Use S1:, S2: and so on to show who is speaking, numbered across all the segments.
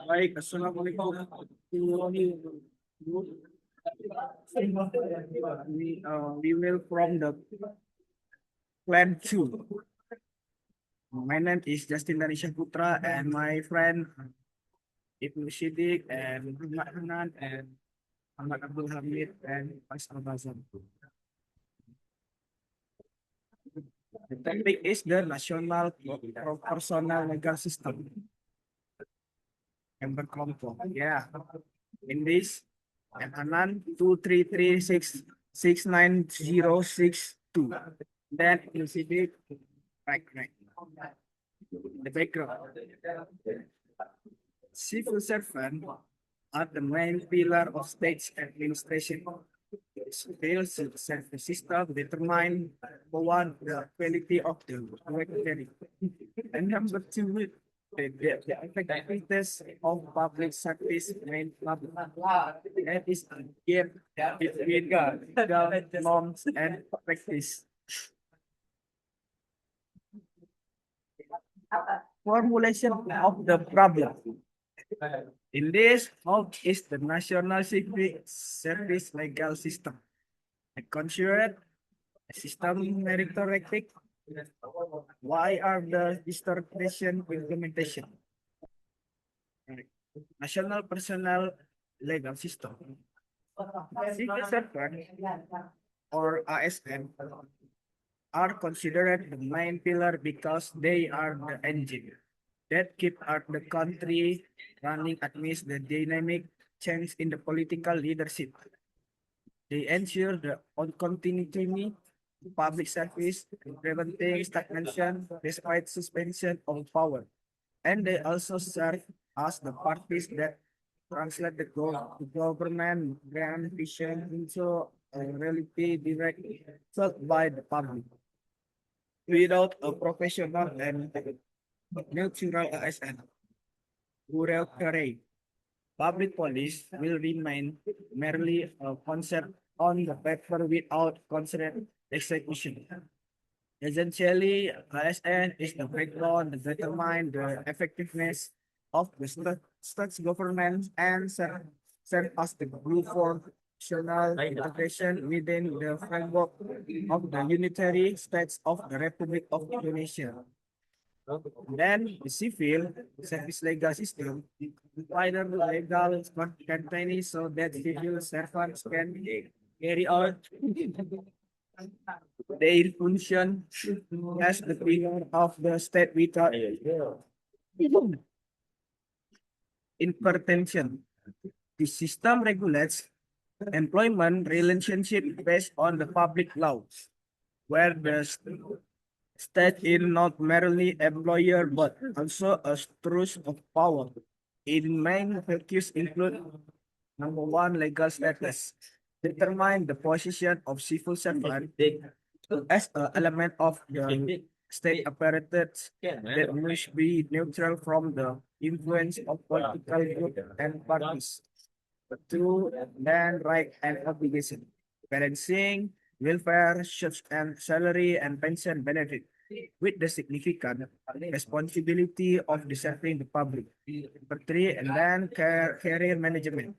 S1: Baik, Assalamualaikum. We will from the plan two. My name is Justin Danisha Putra and my friend Ibnu Siddiq and Muhammad Hanan and Ahmad Abdul Hamid and Faisal Bazan. The topic is the national proportional legal system. Yang berkelompok. Yeah. In this, and Hanan 233669062. Then in Siddiq, right. The background. Civil servants are the main pillar of state administration. Civil service system determine number one the quality of the work done, and number two the effectiveness of public service main public. That is a gap between the norms and practice. Formulation of the problem. In this, how is the national civil service legal system? I consider a system meritocratic. Why are the distortion implementation? National personal legal system. Civil servant or ASN are considered the main pillar because they are the engine that keep the country running amidst the dynamic change in the political leadership. They ensure the continuity public service, preventing stagnation despite suspension of power. And they also serve as the parties that translate the government grand vision into a reality directly felt by the public. Without a professional and neutral ASN, rural terrain, public police will remain merely a concept on the paper without concrete execution. Essentially, ASN is the backbone that determines the effectiveness of the state's government and serve as the glue for national integration within the framework of the unitary states of the Republic of Indonesia. Then the civil service legal system provider legal containing so that civil servants can carry out their function as the pillar of the state without intervention. The system regulates employment relationship based on the public laws, where the state is not merely employer but also a source of power. Its main focus include number one, legal status. Determine the position of civil servant as an element of the state apparatus that must be neutral from the influence of political groups and parties. Two, land right and obligation. Balancing welfare, such and salary and pension benefit with the significant responsibility of serving the public. Number three, and then career management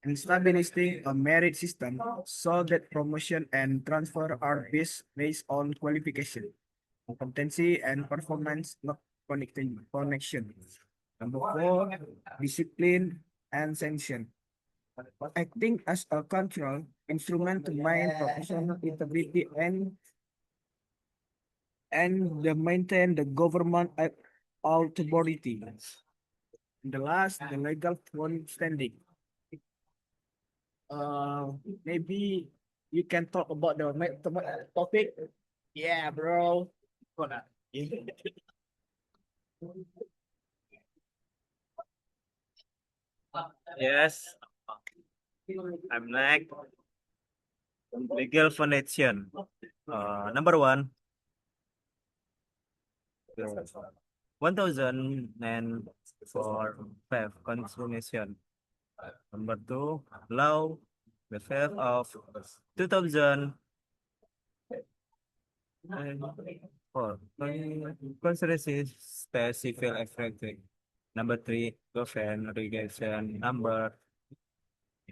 S1: and stabilizing a merit system so that promotion and transfer are based on qualification, competency, and performance, not connection. Number four, discipline and sanction. Acting as a control instrument to maintain professional integrity and maintain the government authority. The last, the legal standing. Maybe you can talk about the topic. Yeah, bro. Gonna.
S2: Yes, I'm next. Legal foundation. Number one, 1004 5 consummation. Number two, law the 5th of 2004. Consideration space civil effective. Number 3, government regulation. Number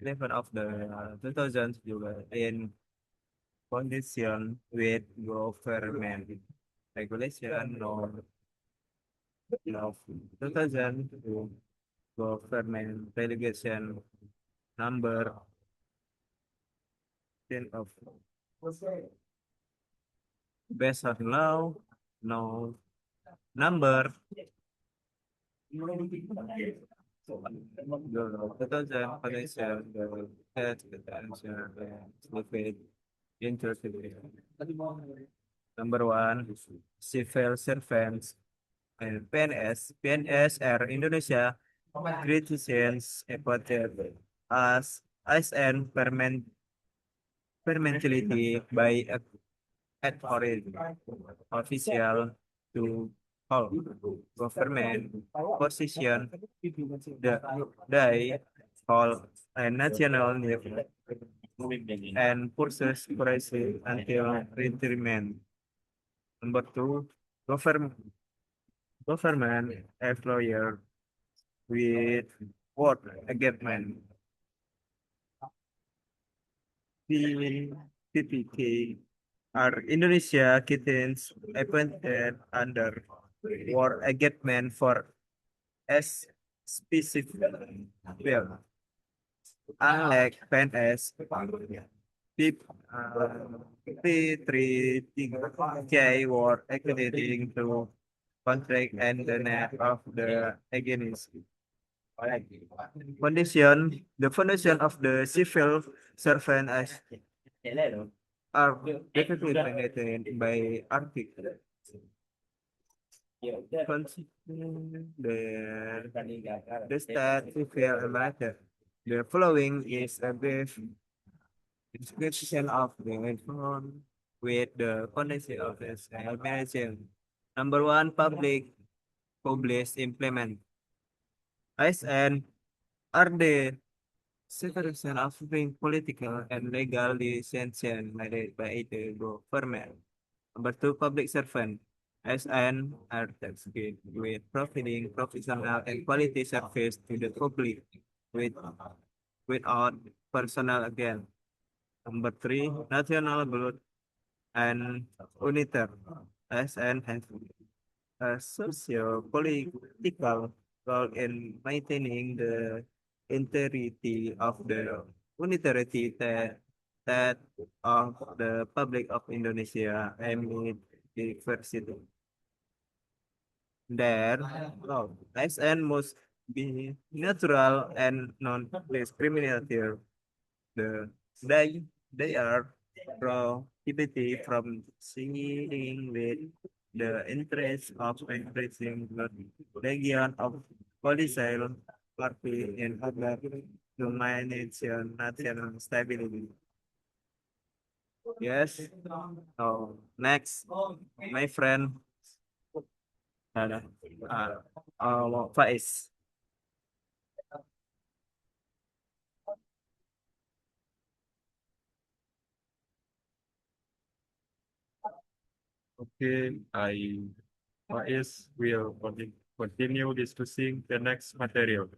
S2: 11 of the 2000 juga in condition with government regulation of 2000 government regulation number 10 of based on law no number 2000 condition the head with number 1 civil servants and PNS are Indonesia citizens appointed as ASN permanently by authority official to hold government position the they hold a national need and pursues crisis until retirement. Number 2, government employer with work engagement. PPK are Indonesia kittens appointed under war engagement for S specific well, unlike PNS, P3K war according to contract and the net of the against condition, the foundation of the civil servant as are definitely mandated by Article. Considering the state civil matter. The following is a brief description of the reform with the foundation of the organization. Number 1, publish, implement. ISN are the separation of being political and legal decision made by the government. Number 2, public servant. SN are tasked with providing professional and quality service to the public with, without personal again. Number 3, national good and uniter. SN has a socio-political role in maintaining the integrity of the unitarity that of the public of Indonesia amid diversity. There, SN must be natural and non-discriminatory. The they are prohibited from singing with the interest of increasing the region of political party in order to manage national stability. Yes. So next, my friend, uh, Faiz.
S3: Okay, Faiz will continue discussing the next material.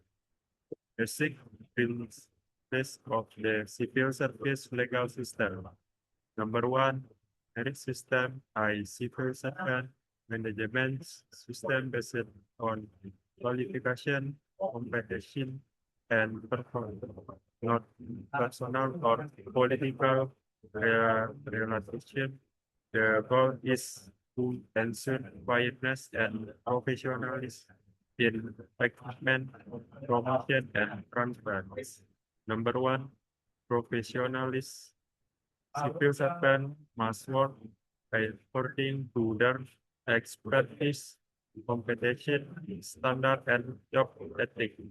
S3: The sixth phase of the civil service legal system. Number 1, merit system, civil servant management system based on qualification, competition, and performance, not personal or political relation. The goal is to ensure quietness and professionalism in recruitment, promotion, and transference. Number 1, professionalism. Civil servant must work according to their expertise, competition, standard, and job ethics.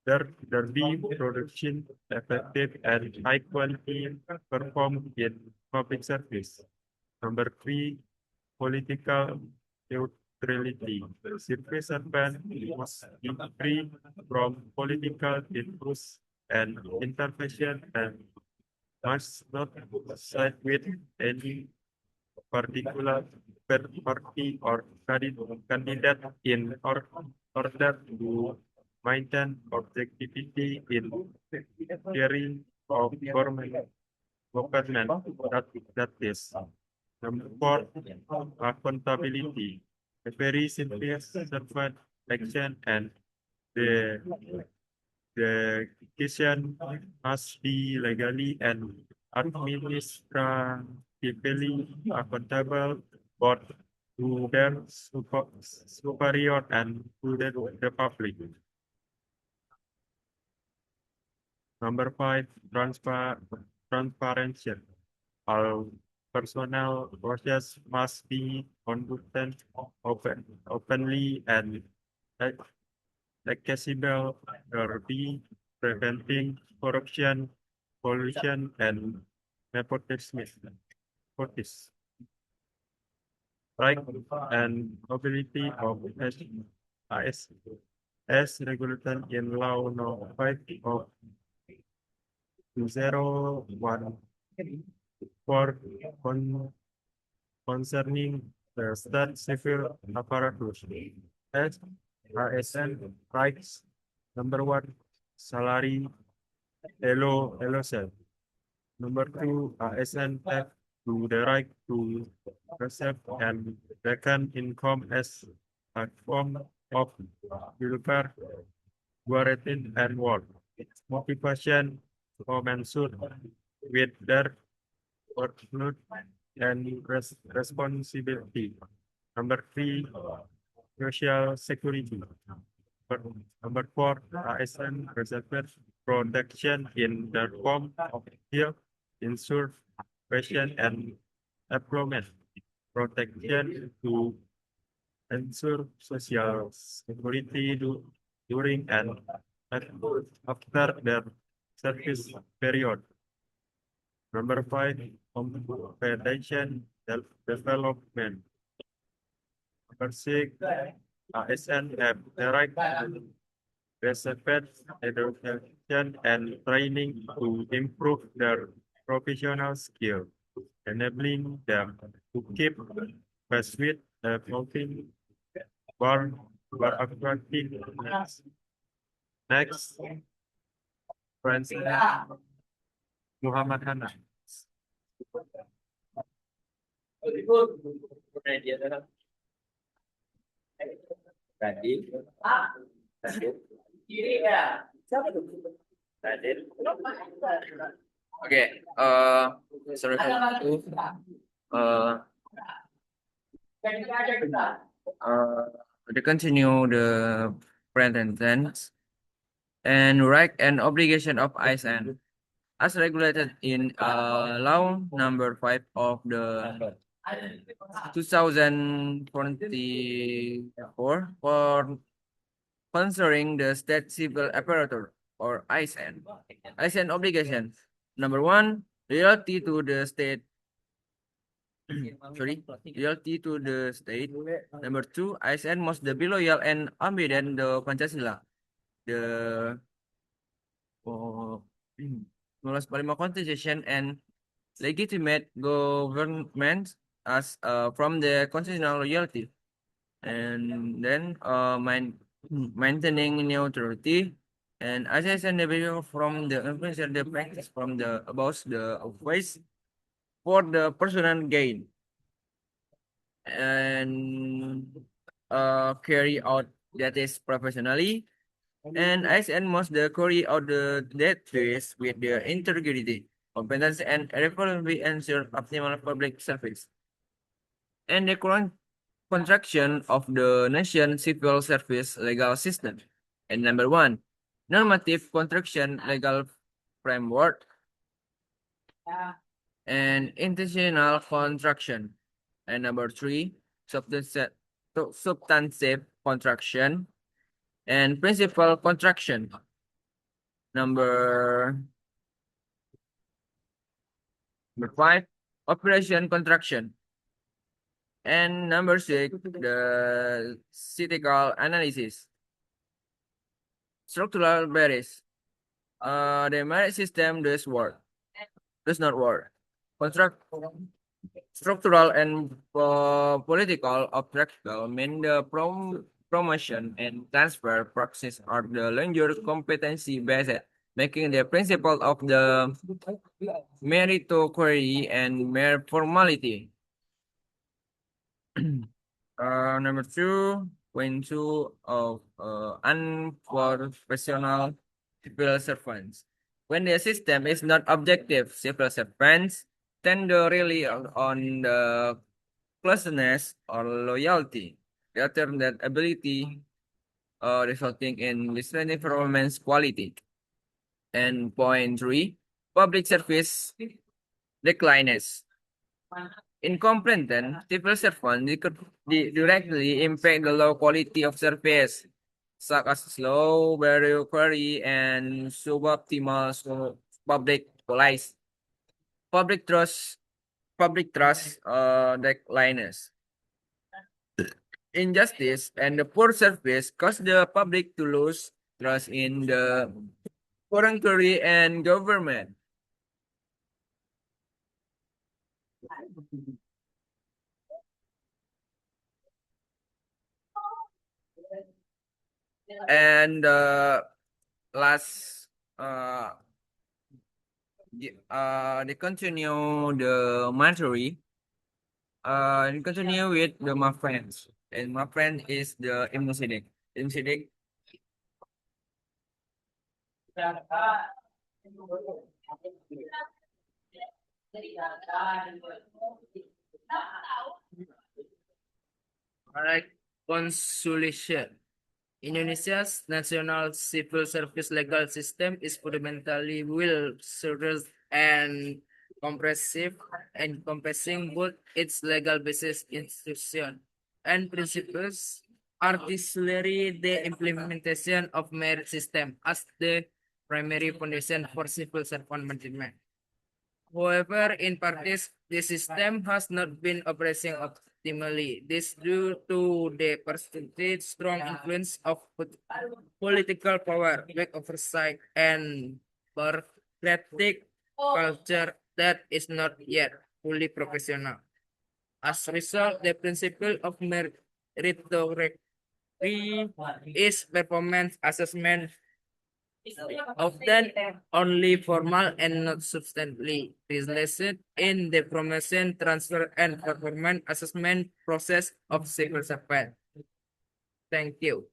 S3: There be production effective and high quality performed in public service. Number 3, political neutrality. Civil servant must be free from political influence and intervention and must not side with any particular party or candidate in order to maintain objectivity in carrying of government. That is. Number four, accountability. A very simple servant action and the the decision must be legally and administratively accountable both to their superior and to the public. Number five, transparency. All personnel process must be conducted openly and accessible, thereby preventing corruption, pollution, and nepotism. Right and ability of AS as regulated in law no 5 of 2014 concerning the state civil apparatus as ASN rights number one salary LOC. Number two, ASN have to the right to receive and reckon income as a form of welfare, guaranteed and work. Motivation commensurate with their workload and responsibility. Number three, social security. Number four, ASN reserves protection in the form of health insurance, pension, and employment protection to ensure social security during and after their service period. Number five, compensation development. Number six, ASN have the right to receive education and training to improve their professional skill, enabling them to keep pace with the evolving bar attracting next President Muhammad Hana.
S2: Okay, sorry for itu. Uh, to continue the present tense and right and obligation of ISN as regulated in law number 5 of the 2024 for concerning the state civil apparatus or ISN. ISN obligation. Number one, loyalty to the state. Loyalty to the state. Number two, ISN must be loyal and obedient the Pancasila. The 1945 Constitution and legitimate government as from the constitutional loyalty. And then maintaining neutrality and assessing the behavior from the influence the practice from the about the ways for the personal gain and carry out that is professionally and ISN must carry out the that ways with their integrity, competence and reliability ensure optimal public service. And the current construction of the nation civil service legal system. And number one, normative construction legal framework and intentional construction. And number three, substantive construction and principal construction. Number five, operation construction. And number six, the statistical analysis. Structural barriers. The merit system does not work. Construct Structural and political obstacles mean the promotion and transfer process are the longer competency based, making the principle of the meritocracy and mere formality. Number two, point two of unprofessional civil servants. When the system is not objective, civil servants tend to rely on the closeness or loyalty rather than ability, resulting in discerning performance quality. And point three, public service declines. Incompetent civil servants directly impact the low quality of service, such as slow bureaucracy and suboptimal public policy. Public trust, declines. Injustice and the poor service cause the public to lose trust in the currency and government. And last, they continue the mastery. And continue with my friends. And my friend is the immunosidic. Immunosidic.
S4: Alright, consolation. Indonesia's national civil service legal system is fundamentally well structured and comprehensive, encompassing both its legal basis, institution, and principles, particularly the implementation of merit system as the primary foundation for civil servant management. However, in practice, the system has not been operating optimally. This due to the persistent strong influence of political power, weak oversight, and bureaucratic culture that is not yet fully professional. As a result, the principle of meritocracy is performance assessment often only formal and not substantially resulted in the promotion, transfer, and performance assessment process of civil servant. Thank you.